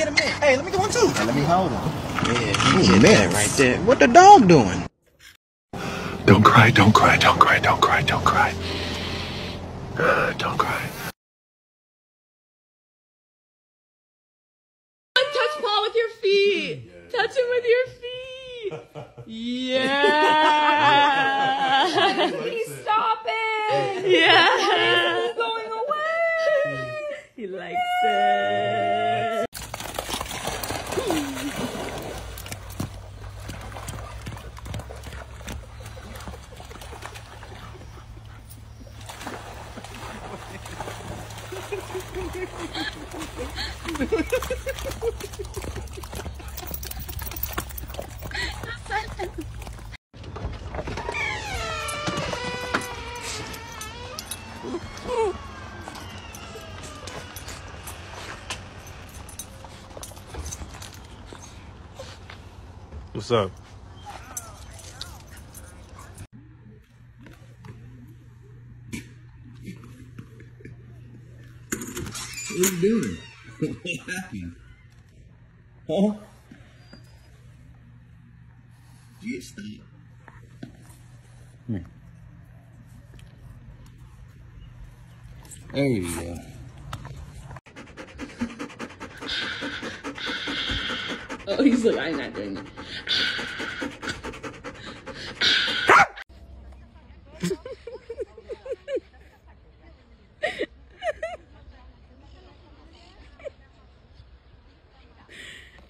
get him in. Hey, let me get one too. Hey, let me hold him. Yeah, you get that right there. What the dog doing? Don't cry, don't cry, don't cry, don't cry, don't cry. Don't cry. Touch Paul with your feet. Touch him with your feet. Yeah. He's stopping. Yeah. He's going away. He likes it. What's up? What are you doing? What happened? Huh? You stop. Come here. There you go. Oh, he's like, I'm not doing it.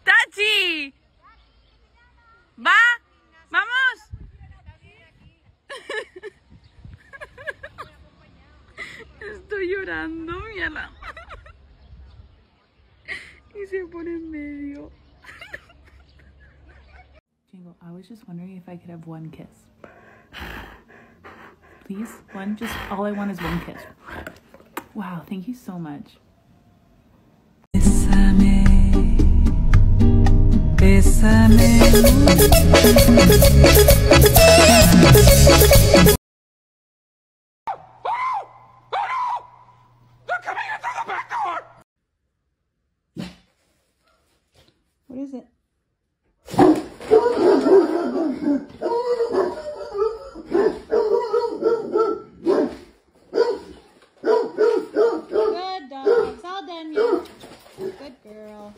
¡Tachi! ¿Va? ¡Vamos! Estoy llorando, mírala. Y se pone en medio. Jingle, I was just wondering if I could have one kiss. Please? One? Just all I want is one kiss. Wow, thank you so much. Bésame. Bésame. What is it? Good dog. It's all done, you. Good girl.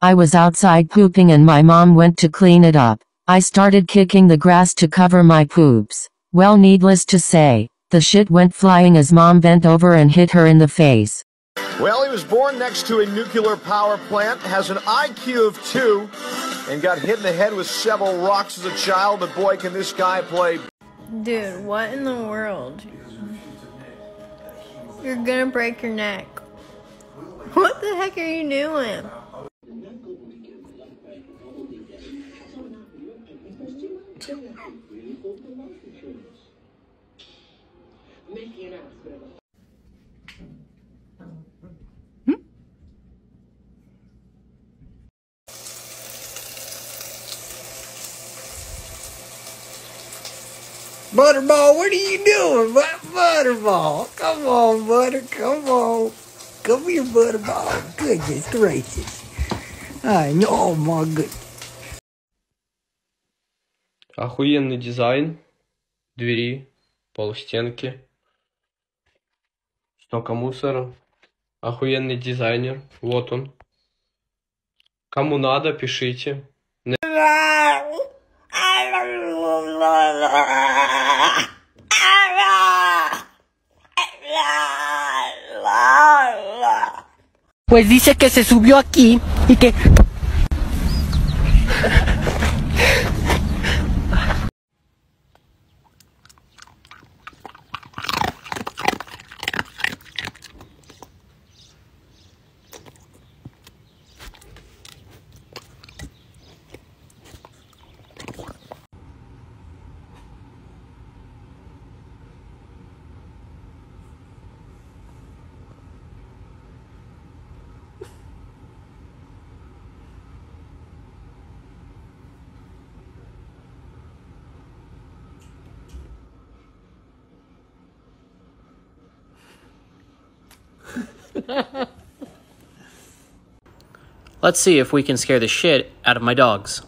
I was outside pooping and my mom went to clean it up. I started kicking the grass to cover my poops. Well, needless to say, the shit went flying as mom bent over and hit her in the face. Well, he was born next to a nuclear power plant, has an IQ of 2, and got hit in the head with several rocks as a child, but boy, can this guy play. Dude, what in the world? You're gonna break your neck. What the heck are you doing? Butterball, what are you doing? Butterball, come on, Butter, come on. Come here, Butterball. Goodness gracious. I know, my goodness. Охуенный дизайн двери, полстенки, столько мусора. Охуенный дизайнер, вот он. Кому надо, пишите. Pues dice que se subió aquí y que... Let's see if we can scare the shit out of my dogs.